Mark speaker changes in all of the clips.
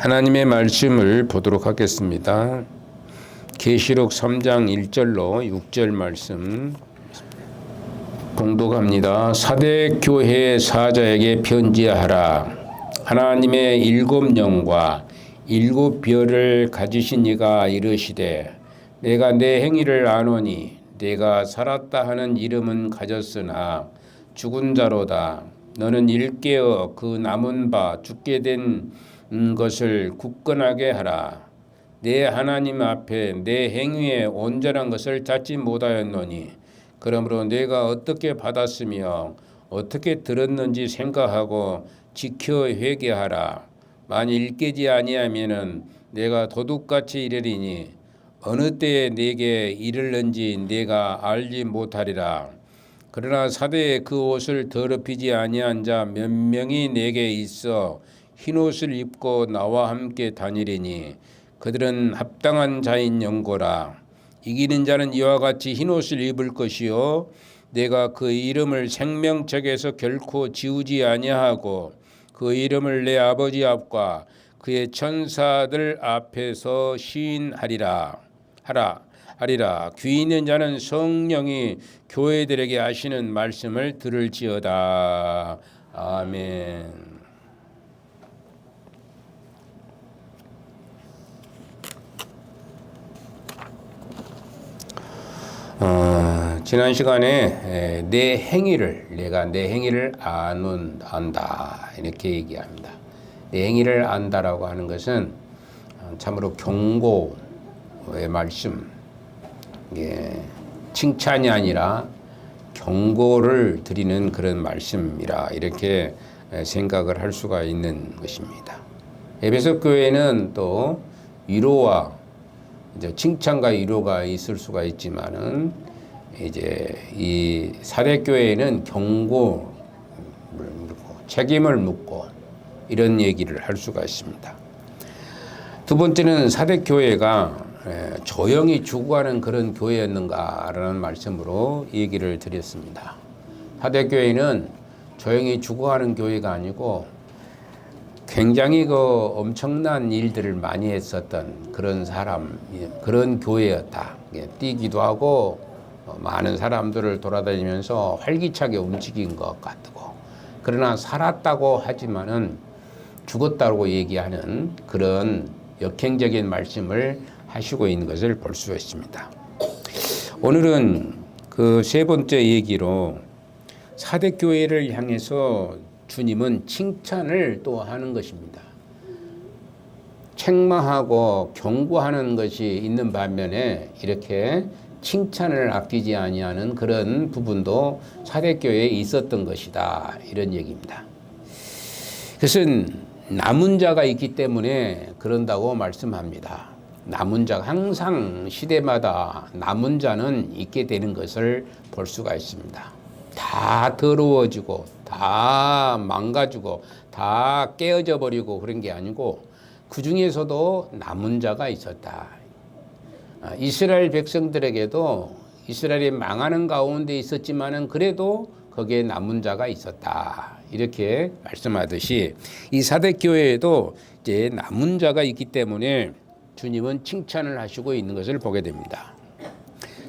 Speaker 1: 하나님의 말씀을 보도록 하겠습니다. 계시록 3장 1절로 6절 말씀 봉독합니다. 사대 교회 사자에게 편지하라. 하나님의 일곱 영과 일곱 별을 가지신 이가 이르시되 내가 내 행위를 아노니 내가 살았다 하는 이름은 가졌으나 죽은 자로다. 너는 일깨어 그 남은 바 죽게 된 것을 굳건하게 하라. 내 하나님 앞에 내 행위에 온전한 것을 찾지 못하였노니 그러므로 내가 어떻게 받았으며 어떻게 들었는지 생각하고 지켜 회개하라. 만일 깨지 아니하면은 내가 도둑같이 이르리니 어느 때에 내게 이르는지 내가 알지 못하리라. 그러나 사대에 그 옷을 더럽히지 아니한 자 몇 명이 내게 있어 흰옷을 입고 나와 함께 다니리니 그들은 합당한 자인 영고라. 이기는 자는 이와 같이 흰옷을 입을 것이요 내가 그 이름을 생명책에서 결코 지우지 아니하고 그 이름을 내 아버지 앞과 그의 천사들 앞에서 시인하리라. 하리라. 귀 있는 자는 성령이 교회들에게 하시는 말씀을 들을지어다. 아멘. 지난 시간에 내가 내 행위를 안다 이렇게 얘기합니다. 내 행위를 안다라고 하는 것은 참으로 경고의 말씀, 칭찬이 아니라 경고를 드리는 그런 말씀이라 이렇게 생각을 할 수가 있는 것입니다. 에베소 교회는 또 위로와 이제 칭찬과 위로가 있을 수가 있지만은 이제 이 사대 교회에는 경고를 묻고 책임을 묻고 이런 얘기를 할 수가 있습니다. 두 번째는 사대 교회가 조용히 죽어가는 그런 교회였는가라는 말씀으로 얘기를 드렸습니다. 사대 교회는 조용히 죽어가는 교회가 아니고 굉장히 엄청난 일들을 많이 했었던 그런 교회였다. 뛰기도 하고 많은 사람들을 돌아다니면서 활기차게 움직인 것 같고, 그러나 살았다고 하지만은 죽었다고 얘기하는 그런 역행적인 말씀을 하시고 있는 것을 볼 수 있습니다. 오늘은 그 세 번째 얘기로 사대 교회를 향해서 주님은 칭찬을 또 하는 것입니다. 책망하고 경고하는 것이 있는 반면에 이렇게 칭찬을 아끼지 아니하는 그런 부분도 사대교회에 있었던 것이다. 이런 얘기입니다. 그것은 남은 자가 있기 때문에 그런다고 말씀합니다. 남은 자가 항상 시대마다 남은 자는 있게 되는 것을 볼 수가 있습니다. 다 더러워지고 다 망가지고 다 깨어져 버리고 그런 게 아니고 그 중에서도 남은 자가 있었다. 이스라엘 백성들에게도 이스라엘이 망하는 가운데 있었지만은 그래도 거기에 남은 자가 있었다. 이렇게 말씀하듯이 이 사대 교회에도 이제 남은 자가 있기 때문에 주님은 칭찬을 하시고 있는 것을 보게 됩니다.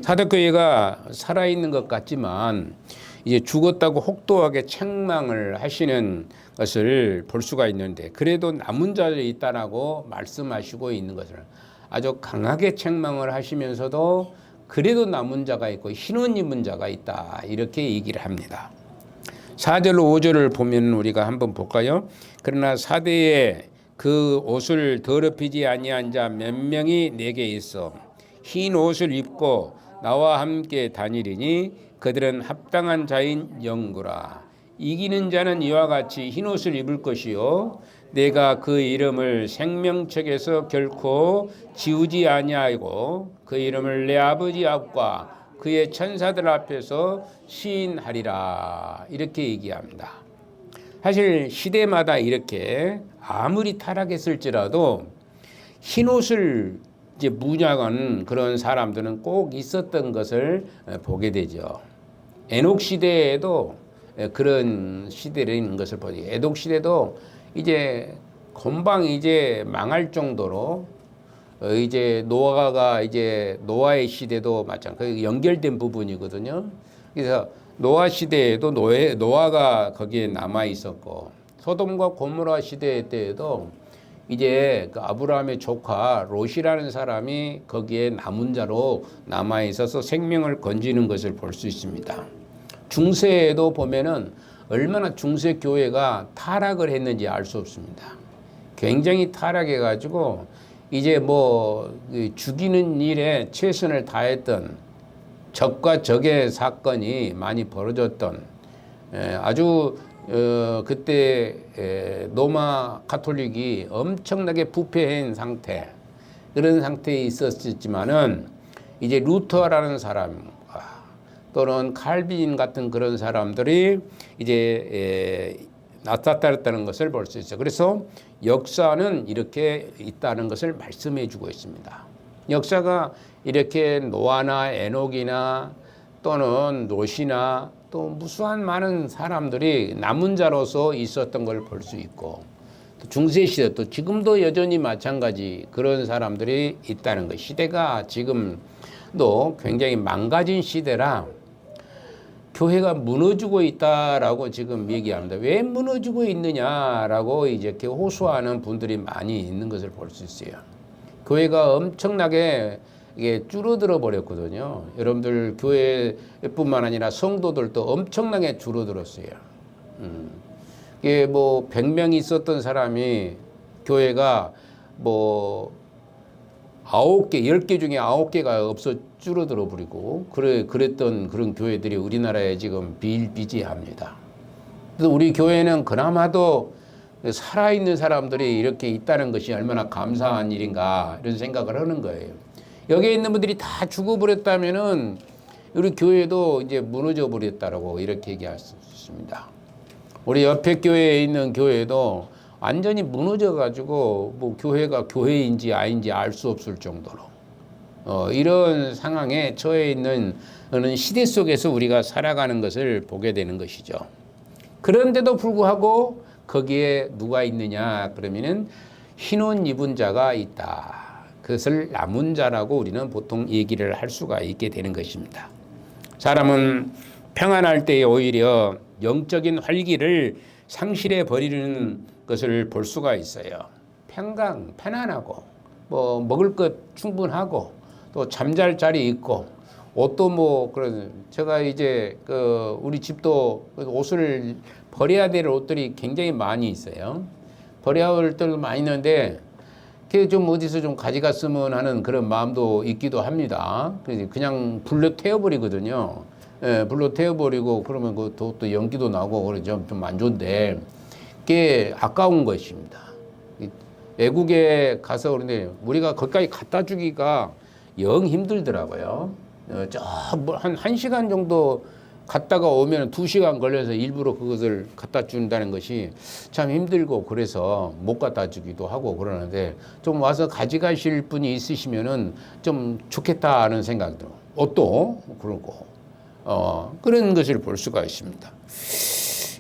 Speaker 1: 사대 교회가 살아있는 것 같지만 이제 죽었다고 혹독하게 책망을 하시는 것을 볼 수가 있는데 그래도 남은 자들이 있다라고 말씀하시고 있는 것을 아주 강하게 책망을 하시면서도 그래도 남은 자가 있고 흰옷 입은 자가 있다 이렇게 얘기를 합니다. 4절 5절을 보면 우리가 한번 볼까요? 그러나 사대에 그 옷을 더럽히지 아니한 자 몇 명이 내게 있어 흰 옷을 입고 나와 함께 다니리니 그들은 합당한 자인 영구라. 이기는 자는 이와 같이 흰옷을 입을 것이요 내가 그 이름을 생명책에서 결코 지우지 아니하고 그 이름을 내 아버지 앞과 그의 천사들 앞에서 시인하리라. 이렇게 얘기합니다. 사실 시대마다 이렇게 아무리 타락했을지라도 흰옷을 이제 문양하는 그런 사람들은 꼭 있었던 것을 보게 되죠. 에녹 시대에도 그런 시대를 있는 것을 보죠. 에녹 시대도 이제 금방 이제 망할 정도로 이제 노아의 시대도 마찬가지 연결된 부분이거든요. 그래서 노아 시대에도 노아가 거기에 남아 있었고 소돔과 고모라 시대 때에도 이제 그 아브라함의 조카 롯이라는 사람이 거기에 남은 자로 남아 있어서 생명을 건지는 것을 볼 수 있습니다. 중세에도 보면은 얼마나 중세 교회가 타락을 했는지 알 수 없습니다. 굉장히 타락해 가지고 이제 뭐 죽이는 일에 최선을 다했던 적과 적의 사건이 많이 벌어졌던 아주 그때 로마 가톨릭이 엄청나게 부패한 상태 그런 상태에 있었지만은 이제 루터라는 사람 또는 칼빈 같은 그런 사람들이 이제 나타났다는 것을 볼 수 있어요. 그래서 역사는 이렇게 있다는 것을 말씀해 주고 있습니다. 역사가 이렇게 노아나 에녹이나 또는 롯이나 또 무수한 많은 사람들이 남은 자로서 있었던 걸 볼 수 있고 또 중세시대 또 지금도 여전히 마찬가지 그런 사람들이 있다는 것. 시대가 지금도 굉장히 망가진 시대라 교회가 무너지고 있다라고 지금 얘기합니다. 왜 무너지고 있느냐라고 이제 이렇게 호소하는 분들이 많이 있는 것을 볼 수 있어요. 교회가 엄청나게 이게 줄어들어 버렸거든요. 여러분들 교회뿐만 아니라 성도들도 엄청나게 줄어들었어요. 이게 뭐 100명이 있었던 사람이 교회가 뭐 9개, 10개 중에 9개가 없어 줄어들어 버리고 그랬던 그런 교회들이 우리나라에 지금 비일비재합니다. 그래서 우리 교회는 그나마도 살아있는 사람들이 이렇게 있다는 것이 얼마나 감사한 일인가 이런 생각을 하는 거예요. 여기에 있는 분들이 다 죽어버렸다면은 우리 교회도 이제 무너져 버렸다라고 이렇게 얘기할 수 있습니다. 우리 옆에 교회에 있는 교회도 완전히 무너져 가지고 뭐 교회가 교회인지 아닌지 알 수 없을 정도로 이런 상황에 처해 있는 시대 속에서 우리가 살아가는 것을 보게 되는 것이죠. 그런데도 불구하고 거기에 누가 있느냐 그러면은 흰 옷 입은 자가 있다. 그것을 남은 자라고 우리는 보통 얘기를 할 수가 있게 되는 것입니다. 사람은 평안할 때에 오히려 영적인 활기를 상실해 버리는 것을 볼 수가 있어요. 편안하고 뭐 먹을 것 충분하고 또 잠잘 자리 있고 옷도 뭐 그런 제가 이제 그 우리 집도 옷을 버려야 될 옷들이 굉장히 많이 있어요. 버려야 할 옷들도 많이 있는데 그게 좀 어디서 좀 가져갔으면 하는 그런 마음도 있기도 합니다. 그냥 불로 태워버리거든요. 예, 불로 태워버리고 그러면 그 또 연기도 나고 그러죠. 좀 안 좋은데 그게 아까운 것입니다. 외국에 가서 그런데 우리가 거기까지 갖다 주기가 영 힘들더라고요. 한 시간 정도 갔다가 오면 2시간 걸려서 일부러 그것을 갖다 준다는 것이 참 힘들고 그래서 못 갖다 주기도 하고 그러는데 좀 와서 가져가실 분이 있으시면은 좀 좋겠다는 생각이 들어요. 옷도 그러고 그런 것을 볼 수가 있습니다.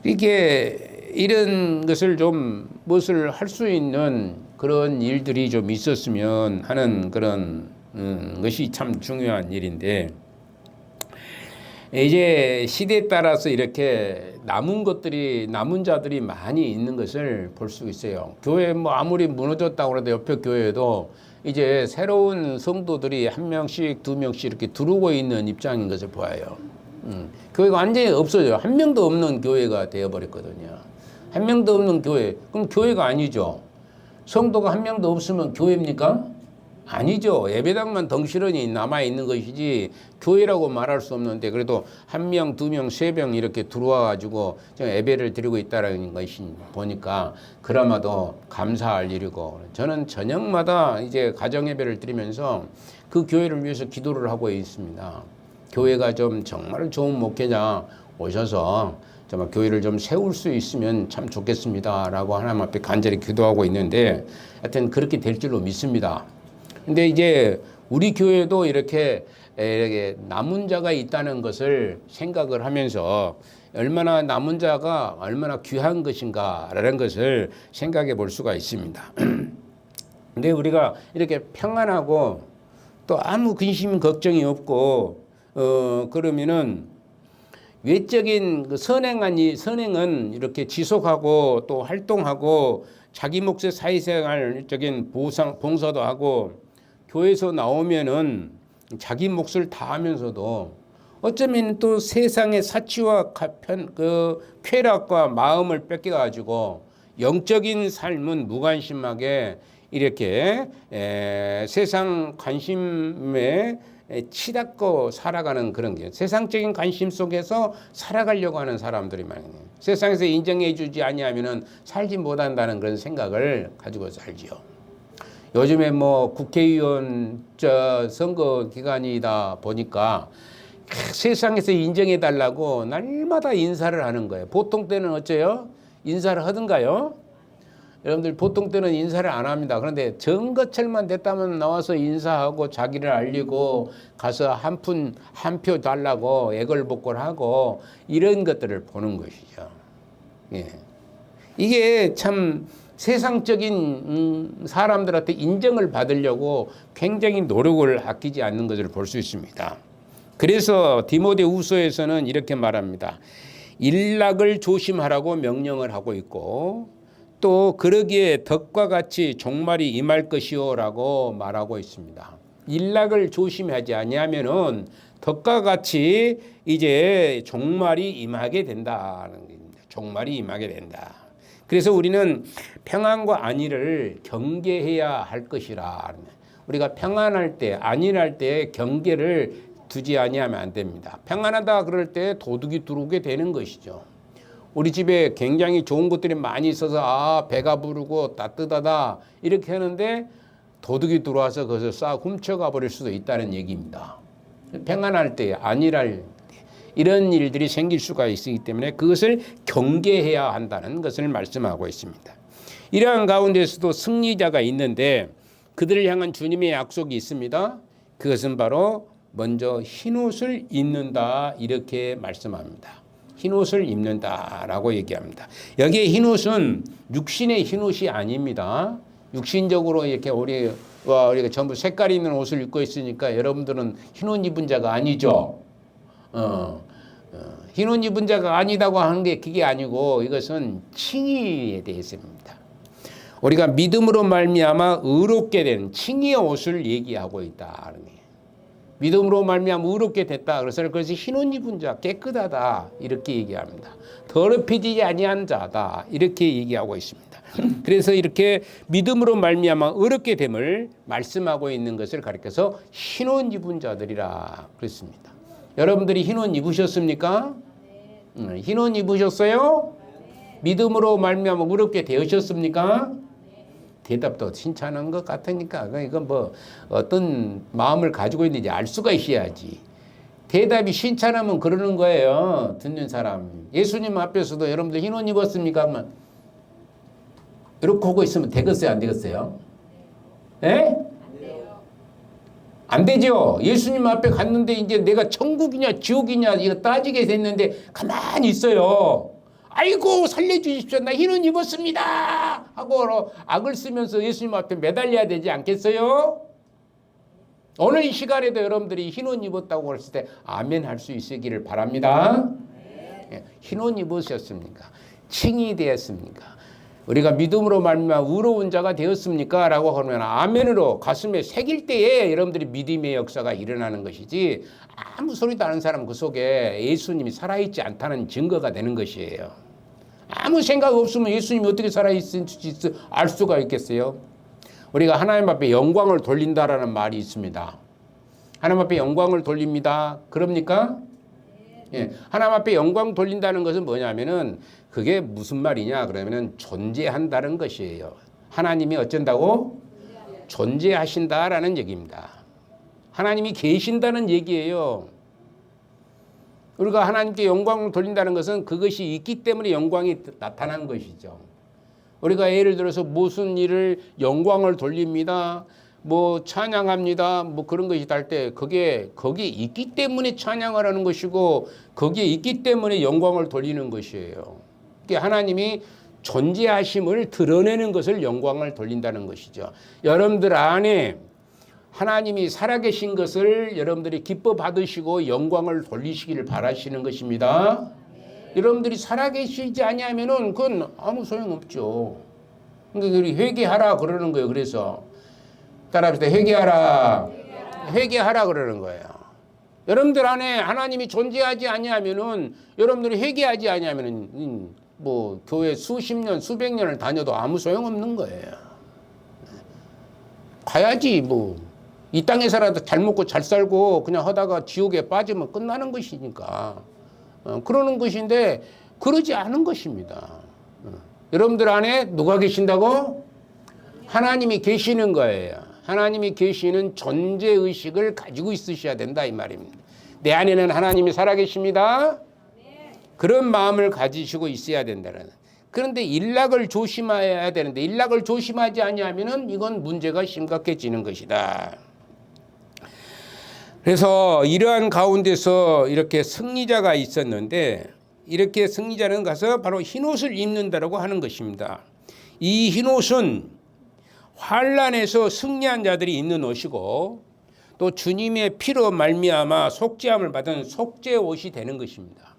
Speaker 1: 이게 이런 것을 좀 무엇을 할 수 있는 그런 일들이 좀 있었으면 하는 그런 것이 참 중요한 일인데 이제 시대에 따라서 이렇게 남은 자들이 많이 있는 것을 볼 수 있어요. 교회 뭐 아무리 무너졌다고 해도 옆에 교회도 이제 새로운 성도들이 1명씩 2명씩 이렇게 들어오고 있는 입장인 것을 보아요. 교회가 완전히 없어져요. 1명도 없는 교회가 되어버렸거든요. 1명도 없는 교회. 그럼 교회가 아니죠. 성도가 1명도 없으면 교회입니까? 아니죠. 예배당만 덩실하니 남아있는 것이지 교회라고 말할 수 없는데 그래도 1명, 2명, 3명 이렇게 들어와 가지고 예배를 드리고 있다는 것이 보니까 그나마도 감사할 일이고 저는 저녁마다 이제 가정 예배를 드리면서 그 교회를 위해서 기도를 하고 있습니다. 교회가 좀 정말 좋은 목회자 오셔서 정말 교회를 좀 세울 수 있으면 참 좋겠습니다라고 하나님 앞에 간절히 기도하고 있는데 하여튼 그렇게 될 줄로 믿습니다. 근데 이제 우리 교회도 이렇게 남은 자가 있다는 것을 생각을 하면서 얼마나 남은 자가 얼마나 귀한 것인가라는 것을 생각해 볼 수가 있습니다. 근데 우리가 이렇게 평안하고 또 아무 근심 걱정이 없고 그러면은 외적인 그 선행은 이렇게 지속하고 또 활동하고 자기 몫의 사회생활적인 봉사도 하고 교회에서 나오면은 자기 몫을 다하면서도 어쩌면 또 세상의 사치와 쾌락과 마음을 뺏겨가지고 영적인 삶은 무관심하게 이렇게 세상 관심에 치닫고 살아가는 그런 게 세상적인 관심 속에서 살아가려고 하는 사람들이 많아요. 세상에서 인정해 주지 아니하면은 살지 못한다는 그런 생각을 가지고 살지요. 요즘에 뭐 국회의원 선거 기간이다 보니까 세상에서 인정해 달라고 날마다 인사를 하는 거예요. 보통 때는 어째요? 인사를 하던가요? 여러분들 보통 때는 인사를 안 합니다. 그런데 선거철만 됐다면 나와서 인사하고 자기를 알리고 가서 한 표 달라고 애걸복걸하고 이런 것들을 보는 것이죠. 예. 이게 참 세상적인 사람들한테 인정을 받으려고 굉장히 노력을 아끼지 않는 것을 볼 수 있습니다. 그래서 디모데후서에서는 이렇게 말합니다. 일락을 조심하라고 명령을 하고 있고 또 그러기에 덕과 같이 종말이 임할 것이요라고 말하고 있습니다. 일락을 조심하지 아니하면은 덕과 같이 이제 종말이 임하게 된다는 겁니다. 종말이 임하게 된다. 그래서 우리는 평안과 안위를 경계해야 할 것이라. 우리가 평안할 때, 안위할 때 경계를 두지 아니하면 안 됩니다. 평안하다 그럴 때 도둑이 들어오게 되는 것이죠. 우리 집에 굉장히 좋은 것들이 많이 있어서 배가 부르고 따뜻하다 이렇게 하는데 도둑이 들어와서 그것을 싹 훔쳐가 버릴 수도 있다는 얘기입니다. 평안할 때, 안일할 때 이런 일들이 생길 수가 있기 때문에 그것을 경계해야 한다는 것을 말씀하고 있습니다. 이러한 가운데서도 승리자가 있는데 그들을 향한 주님의 약속이 있습니다. 그것은 바로 먼저 흰옷을 입는다 이렇게 말씀합니다. 흰옷을 입는다라고 얘기합니다. 여기에 흰옷은 육신의 흰옷이 아닙니다. 육신적으로 이렇게 우리가 전부 색깔 있는 옷을 입고 있으니까 여러분들은 흰옷 입은 자가 아니죠. 흰옷 입은 자가 아니다고 하는 게 그게 아니고 이것은 칭의에 대해서입니다. 우리가 믿음으로 말미암아 의롭게 된 칭의의 옷을 얘기하고 있다. 믿음으로 말미암아 의롭게 됐다. 그래서 그것이 흰옷 입은 자, 깨끗하다 이렇게 얘기합니다. 더럽혀지지 아니한 자다 이렇게 얘기하고 있습니다. 그래서 이렇게 믿음으로 말미암아 의롭게 됨을 말씀하고 있는 것을 가리켜서 흰옷 입은 자들이라 그랬습니다. 여러분들이 흰옷 입으셨습니까? 흰옷 입으셨어요? 믿음으로 말미암아 의롭게 되셨습니까? 대답도 신찬한 것 같으니까 이건 뭐 어떤 마음을 가지고 있는지 알 수가 있어야지. 대답이 신찬하면 그러는 거예요. 듣는 사람. 예수님 앞에서도 여러분들 흰옷 입었습니까? 하면 이렇게 하고 있으면 되겠어요? 안 되겠어요? 예? 안 되죠. 예수님 앞에 갔는데 이제 내가 천국이냐 지옥이냐 이거 따지게 됐는데 가만히 있어요. 아이고 살려주십시오. 나 흰옷 입었습니다. 하고 악을 쓰면서 예수님 앞에 매달려야 되지 않겠어요? 오늘 이 시간에도 여러분들이 흰옷 입었다고 했을 때 아멘 할 수 있기를 바랍니다. 네. 흰옷 입으셨습니까? 칭이 되었습니까? 우리가 믿음으로 말미암아 의로운 자가 되었습니까? 라고 하면 아멘으로 가슴에 새길 때에 여러분들이 믿음의 역사가 일어나는 것이지 아무 소리도 안 하는 사람 그 속에 예수님이 살아있지 않다는 증거가 되는 것이에요. 아무 생각 없으면 예수님이 어떻게 살아있는지 알 수가 있겠어요? 우리가 하나님 앞에 영광을 돌린다라는 말이 있습니다. 하나님 앞에 영광을 돌립니다. 그럽니까? 예, 하나님 앞에 영광 돌린다는 것은 뭐냐면은 그게 무슨 말이냐 그러면은 존재한다는 것이에요. 하나님이 어쩐다고? 존재하신다라는 얘기입니다. 하나님이 계신다는 얘기예요. 우리가 하나님께 영광을 돌린다는 것은 그것이 있기 때문에 영광이 나타난 것이죠. 우리가 예를 들어서 무슨 일을 영광을 돌립니다. 뭐 찬양합니다. 뭐 그런 것이 달 때 그게 거기에 있기 때문에 찬양을 하는 것이고 거기에 있기 때문에 영광을 돌리는 것이에요. 그게 하나님이 존재하심을 드러내는 것을 영광을 돌린다는 것이죠. 여러분들 안에 하나님이 살아계신 것을 여러분들이 기뻐 받으시고 영광을 돌리시기를 바라시는 것입니다. 여러분들이 살아계시지 아니하면은 그건 아무 소용없죠. 그러니까 회개하라 그러는 거예요. 그래서 따라합시다. 회개하라. 회개하라 그러는 거예요. 여러분들 안에 하나님이 존재하지 아니하면은 여러분들이 회개하지 아니하면은 뭐 교회 수십 년 수백 년을 다녀도 아무 소용없는 거예요. 가야지 뭐 이 땅에서라도 잘 먹고 잘 살고 그냥 하다가 지옥에 빠지면 끝나는 것이니까 그러는 것인데 그러지 않은 것입니다. 여러분들 안에 누가 계신다고? 하나님이 계시는 거예요. 하나님이 계시는 존재의식을 가지고 있으셔야 된다 이 말입니다. 내 안에는 하나님이 살아계십니다. 그런 마음을 가지시고 있어야 된다는. 그런데 일락을 조심해야 되는데 일락을 조심하지 아니하면은 이건 문제가 심각해지는 것이다. 그래서 이러한 가운데서 이렇게 승리자가 있었는데 이렇게 승리자는 가서 바로 흰옷을 입는다라고 하는 것입니다. 이 흰옷은 환난에서 승리한 자들이 입는 옷이고 또 주님의 피로 말미암아 속죄함을 받은 속죄 옷이 되는 것입니다.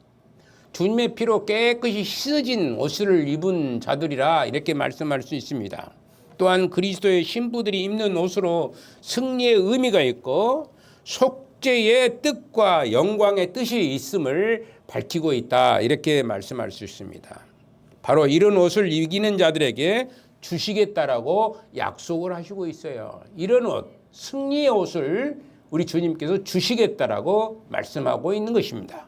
Speaker 1: 주님의 피로 깨끗이 씻어진 옷을 입은 자들이라 이렇게 말씀할 수 있습니다. 또한 그리스도의 신부들이 입는 옷으로 승리의 의미가 있고 속죄의 뜻과 영광의 뜻이 있음을 밝히고 있다 이렇게 말씀할 수 있습니다. 바로 이런 옷을 이기는 자들에게 주시겠다라고 약속을 하시고 있어요. 이런 옷, 승리의 옷을 우리 주님께서 주시겠다라고 말씀하고 있는 것입니다.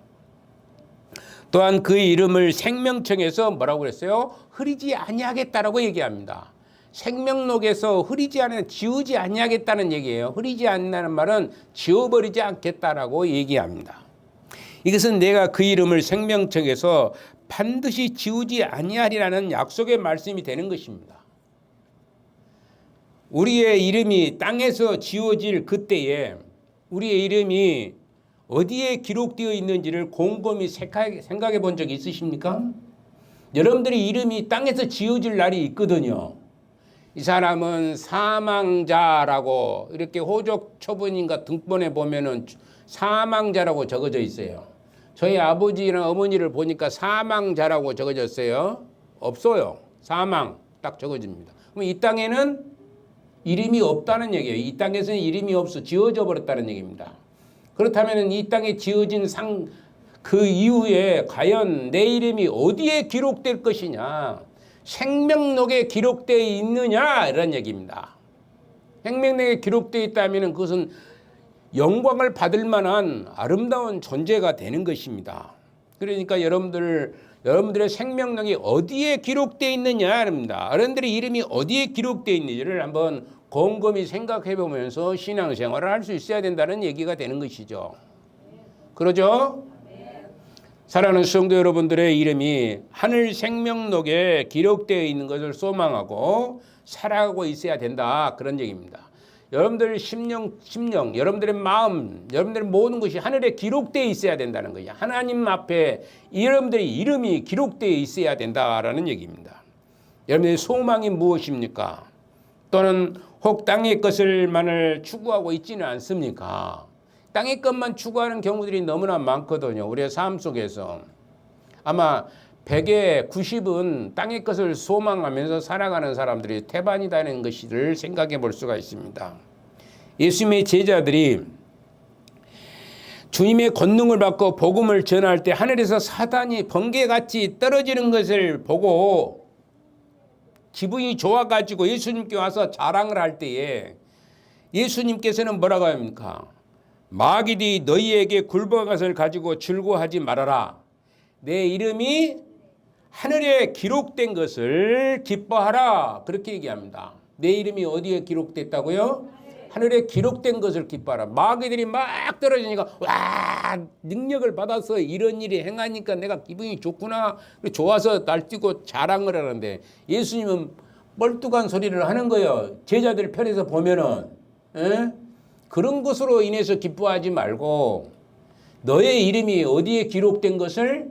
Speaker 1: 또한 그 이름을 생명청에서 뭐라고 그랬어요? 흐리지 아니하겠다라고 얘기합니다. 생명록에서 흐리지 않은 지우지 아니하겠다는 얘기예요. 흐리지 않는다는 말은 지워버리지 않겠다라고 얘기합니다. 이것은 내가 그 이름을 생명청에서 반드시 지우지 아니하리라는 약속의 말씀이 되는 것입니다. 우리의 이름이 땅에서 지워질 그때에 우리의 이름이 어디에 기록되어 있는지를 곰곰이 생각해 본 적이 있으십니까? 여러분들의 이름이 땅에서 지워질 날이 있거든요. 이 사람은 사망자라고 이렇게 호적 초본인가 등본에 보면은 사망자라고 적어져 있어요. 저희 아버지나 어머니를 보니까 사망자라고 적어졌어요. 없어요. 사망 딱 적어집니다. 그럼 이 땅에는 이름이 없다는 얘기예요. 이 땅에서는 이름이 없어 지워져 버렸다는 얘기입니다. 그렇다면 이 땅에 지어진 그 이후에 과연 내 이름이 어디에 기록될 것이냐? 생명록에 기록되어 있느냐? 이런 얘기입니다. 생명록에 기록되어 있다면 그것은 영광을 받을 만한 아름다운 존재가 되는 것입니다. 그러니까 여러분들의 생명록이 어디에 기록되어 있느냐? 입니다. 여러분들의 이름이 어디에 기록되어 있는지를 한번 곰곰이 생각해 보면서 신앙생활을 할 수 있어야 된다는 얘기가 되는 것이죠. 그러죠? 사랑하는 성도 여러분들의 이름이 하늘 생명록에 기록되어 있는 것을 소망하고 살아가고 있어야 된다. 그런 얘기입니다. 여러분들 심령, 여러분들의 마음, 여러분들의 모든 것이 하늘에 기록되어 있어야 된다는 거예요. 하나님 앞에 여러분들의 이름이 기록되어 있어야 된다라는 얘기입니다. 여러분들의 소망이 무엇입니까? 또는 혹 땅의 것을만을 추구하고 있지는 않습니까? 땅의 것만 추구하는 경우들이 너무나 많거든요. 우리의 삶 속에서. 아마 100에 90은 땅의 것을 소망하면서 살아가는 사람들이 태반이라는 것을 생각해 볼 수가 있습니다. 예수님의 제자들이 주님의 권능을 받고 복음을 전할 때 하늘에서 사단이 번개같이 떨어지는 것을 보고 기분이 좋아가지고 예수님께 와서 자랑을 할 때에 예수님께서는 뭐라고 합니까? 마귀들이 너희에게 굴복한 것을 가지고 즐거워하지 말아라. 내 이름이 하늘에 기록된 것을 기뻐하라. 그렇게 얘기합니다. 내 이름이 어디에 기록됐다고요? 하늘에 기록된 것을 기뻐하라. 마귀들이 막 떨어지니까 와 능력을 받아서 이런 일이 행하니까 내가 기분이 좋구나. 좋아서 날뛰고 자랑을 하는데 예수님은 뻘뚝한 소리를 하는 거예요. 제자들 편에서 보면은 에? 그런 것으로 인해서 기뻐하지 말고 너의 이름이 어디에 기록된 것을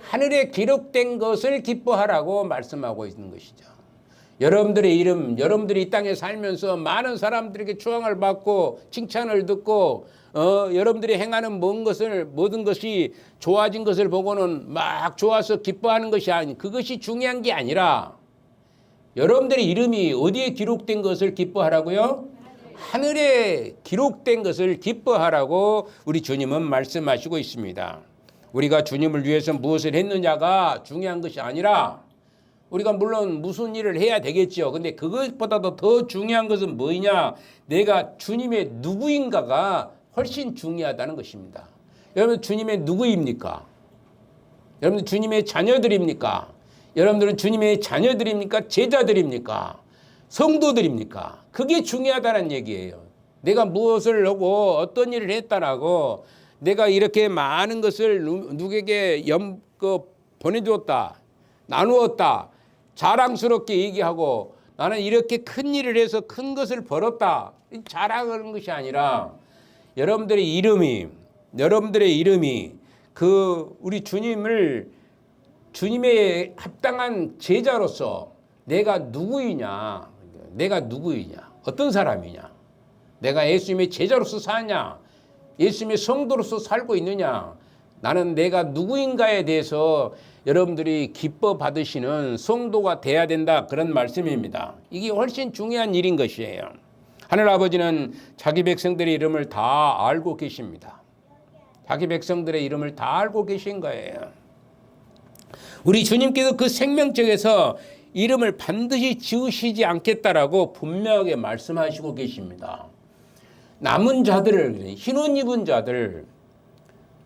Speaker 1: 하늘에 기록된 것을 기뻐하라고 말씀하고 있는 것이죠. 여러분들의 이름, 여러분들이 이 땅에 살면서 많은 사람들에게 추앙을 받고 칭찬을 듣고 여러분들이 행하는 모든 것이 좋아진 것을 보고는 막 좋아서 기뻐하는 것이 그것이 중요한 게 아니라 여러분들의 이름이 어디에 기록된 것을 기뻐하라고요? 하늘에 기록된 것을 기뻐하라고 우리 주님은 말씀하시고 있습니다. 우리가 주님을 위해서 무엇을 했느냐가 중요한 것이 아니라 우리가 물론 무슨 일을 해야 되겠죠. 근데 그것보다도 더 중요한 것은 뭐냐? 내가 주님의 누구인가가 훨씬 중요하다는 것입니다. 여러분 주님의 누구입니까? 여러분 주님의 자녀들입니까? 여러분들은 주님의 자녀들입니까? 제자들입니까? 성도들입니까? 그게 중요하다는 얘기예요. 내가 무엇을 하고 어떤 일을 했다라고 내가 이렇게 많은 것을 누구에게 보내주었다, 나누었다, 자랑스럽게 얘기하고 나는 이렇게 큰 일을 해서 큰 것을 벌었다. 자랑하는 것이 아니라 여러분들의 이름이 우리 주님의 합당한 제자로서 내가 누구이냐, 어떤 사람이냐, 내가 예수님의 제자로서 사냐, 예수님의 성도로서 살고 있느냐, 나는 내가 누구인가에 대해서 여러분들이 기뻐 받으시는 성도가 돼야 된다, 그런 말씀입니다. 이게 훨씬 중요한 일인 것이에요. 하늘 아버지는 자기 백성들의 이름을 다 알고 계십니다. 자기 백성들의 이름을 다 알고 계신 거예요. 우리 주님께서 그 생명책에서 이름을 반드시 지우시지 않겠다라고 분명하게 말씀하시고 계십니다. 남은 자들을, 흰옷 입은 자들,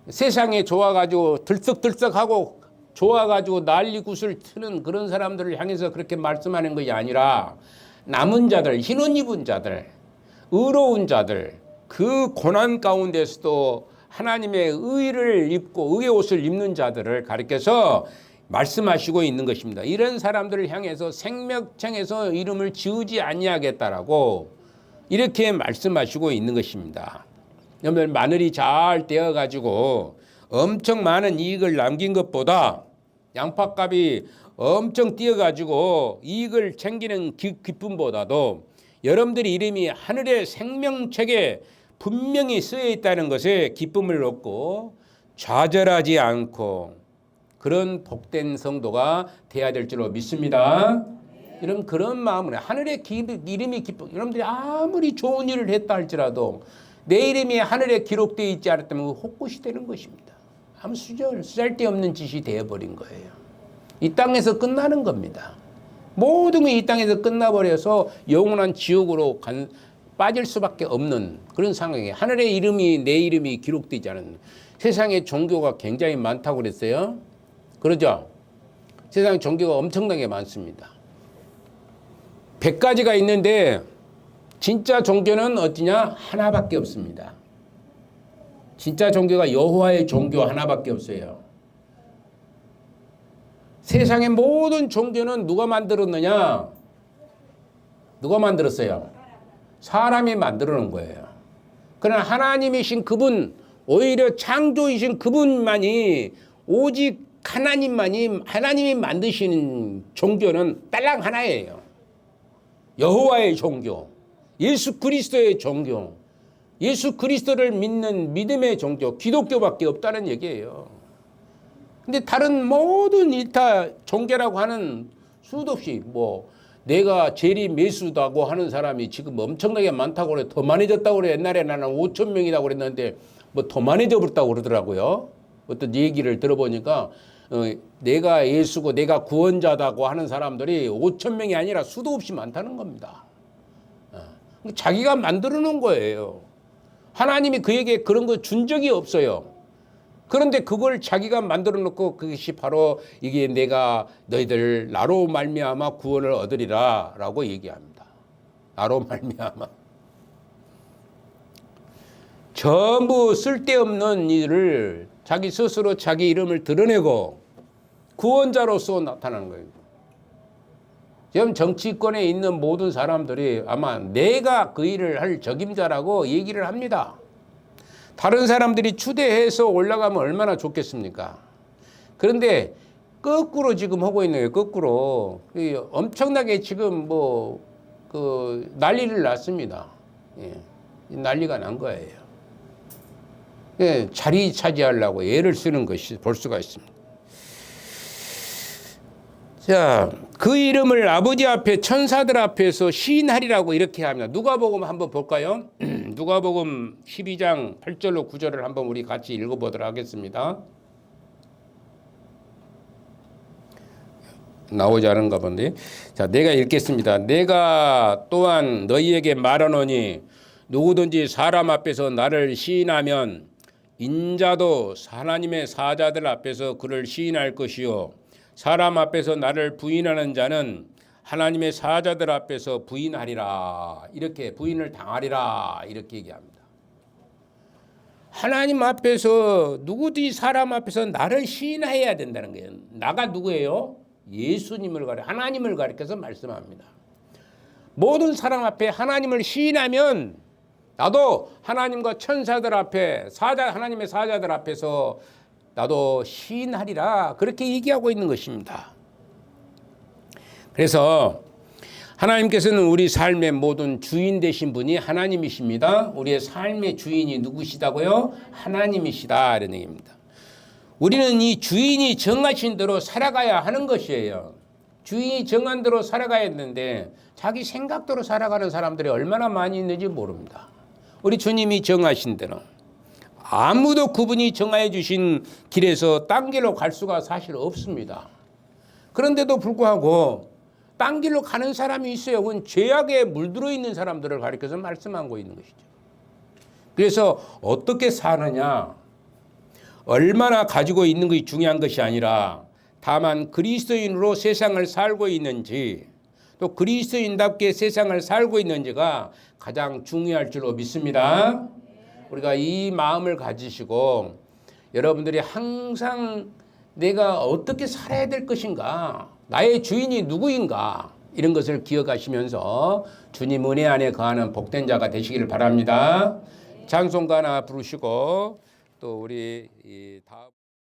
Speaker 1: 세상에 좋아가지고 들썩들썩하고 좋아가지고 난리굿을 트는 그런 사람들을 향해서 그렇게 말씀하는 것이 아니라 남은 자들, 흰옷 입은 자들, 의로운 자들, 그 고난 가운데서도 하나님의 의를 입고 의의 옷을 입는 자들을 가리켜서 말씀하시고 있는 것입니다. 이런 사람들을 향해서 생명책에서 이름을 지우지 아니하겠다라고 이렇게 말씀하시고 있는 것입니다. 여러분 마늘이 잘 떼어가지고 엄청 많은 이익을 남긴 것보다 양파값이 엄청 뛰어가지고 이익을 챙기는 기쁨보다도 여러분들의 이름이 하늘의 생명책에 분명히 쓰여 있다는 것에 기쁨을 얻고 좌절하지 않고 그런 복된 성도가 되어야 될 줄로 믿습니다. 여러분 그런 마음으로 하늘의 이름이 기쁨. 여러분들이 아무리 좋은 일을 했다 할지라도 내 이름이 하늘에 기록되어 있지 않았다면 헛것이 되는 것입니다. 아무 쓰잘데없는 짓이 되어버린 거예요. 이 땅에서 끝나는 겁니다. 모든 게 이 땅에서 끝나버려서 영원한 지옥으로 빠질 수밖에 없는 그런 상황이에요. 하늘의 이름이 내 이름이 기록되지 않은 세상에 종교가 굉장히 많다고 그랬어요. 그러죠? 세상에 종교가 엄청나게 많습니다. 100가지가 있는데 진짜 종교는 어디냐? 하나밖에 없습니다. 진짜 종교가 여호와의 종교 하나밖에 없어요. 세상의 모든 종교는 누가 만들었느냐? 누가 만들었어요? 사람이 만들어 놓은 거예요. 그러나 하나님이신 그분, 오히려 창조이신 그분만이 오직 하나님이 만드시는 종교는 딸랑 하나예요. 여호와의 종교, 예수 그리스도의 종교, 예수 그리스도를 믿는 믿음의 종교, 기독교밖에 없다는 얘기예요. 근데 다른 모든 일타 종교라고 하는 수도 없이 내가 재리 매수다고 하는 사람이 지금 엄청나게 많다고 그래. 더 많아졌다고 그래. 옛날에 나는 5천 명이라고 그랬는데 더 많아져 버렸다고 그러더라고요. 어떤 얘기를 들어보니까 내가 예수고 내가 구원자다고 하는 사람들이 5천 명이 아니라 수도 없이 많다는 겁니다. 자기가 만들어 놓은 거예요. 하나님이 그에게 그런 거 준 적이 없어요. 그런데 그걸 자기가 만들어 놓고 그것이 바로 이게 내가 너희들 나로 말미암아 구원을 얻으리라 라고 얘기합니다. 나로 말미암아. 전부 쓸데없는 일을 자기 스스로 자기 이름을 드러내고 구원자로서 나타나는 거예요. 지금 정치권에 있는 모든 사람들이 아마 내가 그 일을 할 적임자라고 얘기를 합니다. 다른 사람들이 추대해서 올라가면 얼마나 좋겠습니까? 그런데 거꾸로 지금 하고 있는 거예요. 거꾸로. 엄청나게 지금 난리를 났습니다. 예. 난리가 난 거예요. 예. 자리 차지하려고 애를 쓰는 것이 볼 수가 있습니다. 자, 그 이름을 아버지 앞에 천사들 앞에서 시인하리라고 이렇게 합니다. 누가복음 한번 볼까요? 누가복음 12장 8절로 9절을 한번 우리 같이 읽어보도록 하겠습니다. 나오지 않은가 본데. 자, 내가 읽겠습니다. 내가 또한 너희에게 말하노니 누구든지 사람 앞에서 나를 시인하면 인자도 하나님의 사자들 앞에서 그를 시인할 것이요 사람 앞에서 나를 부인하는 자는 하나님의 사자들 앞에서 부인하리라. 이렇게 부인을 당하리라. 이렇게 얘기합니다. 하나님 앞에서 누구든지 사람 앞에서 나를 시인해야 된다는 거예요. 나가 누구예요? 예수님을 하나님을 가리켜서 말씀합니다. 모든 사람 앞에 하나님을 시인하면 나도 하나님과 천사들 앞에 하나님의 사자들 앞에서 나도 시인하리라. 그렇게 얘기하고 있는 것입니다. 그래서 하나님께서는 우리 삶의 모든 주인 되신 분이 하나님이십니다. 우리의 삶의 주인이 누구시다고요? 하나님이시다. 이런 얘기입니다. 우리는 이 주인이 정하신 대로 살아가야 하는 것이에요. 주인이 정한 대로 살아가야 했는데 자기 생각대로 살아가는 사람들이 얼마나 많이 있는지 모릅니다. 우리 주님이 정하신 대로 아무도 그분이 정하여 주신 길에서 딴 길로 갈 수가 사실 없습니다. 그런데도 불구하고 딴 길로 가는 사람이 있어요. 그건 죄악에 물들어 있는 사람들을 가리켜서 말씀하고 있는 것이죠. 그래서 어떻게 사느냐, 얼마나 가지고 있는 것이 중요한 것이 아니라 다만 그리스도인으로 세상을 살고 있는지 또 그리스도인답게 세상을 살고 있는지가 가장 중요할 줄로 믿습니다. 우리가 이 마음을 가지시고 여러분들이 항상 내가 어떻게 살아야 될 것인가, 나의 주인이 누구인가, 이런 것을 기억하시면서 주님 은혜 안에 거하는 복된 자가 되시기를 바랍니다. 찬송가 하나 부르시고 또 우리 다음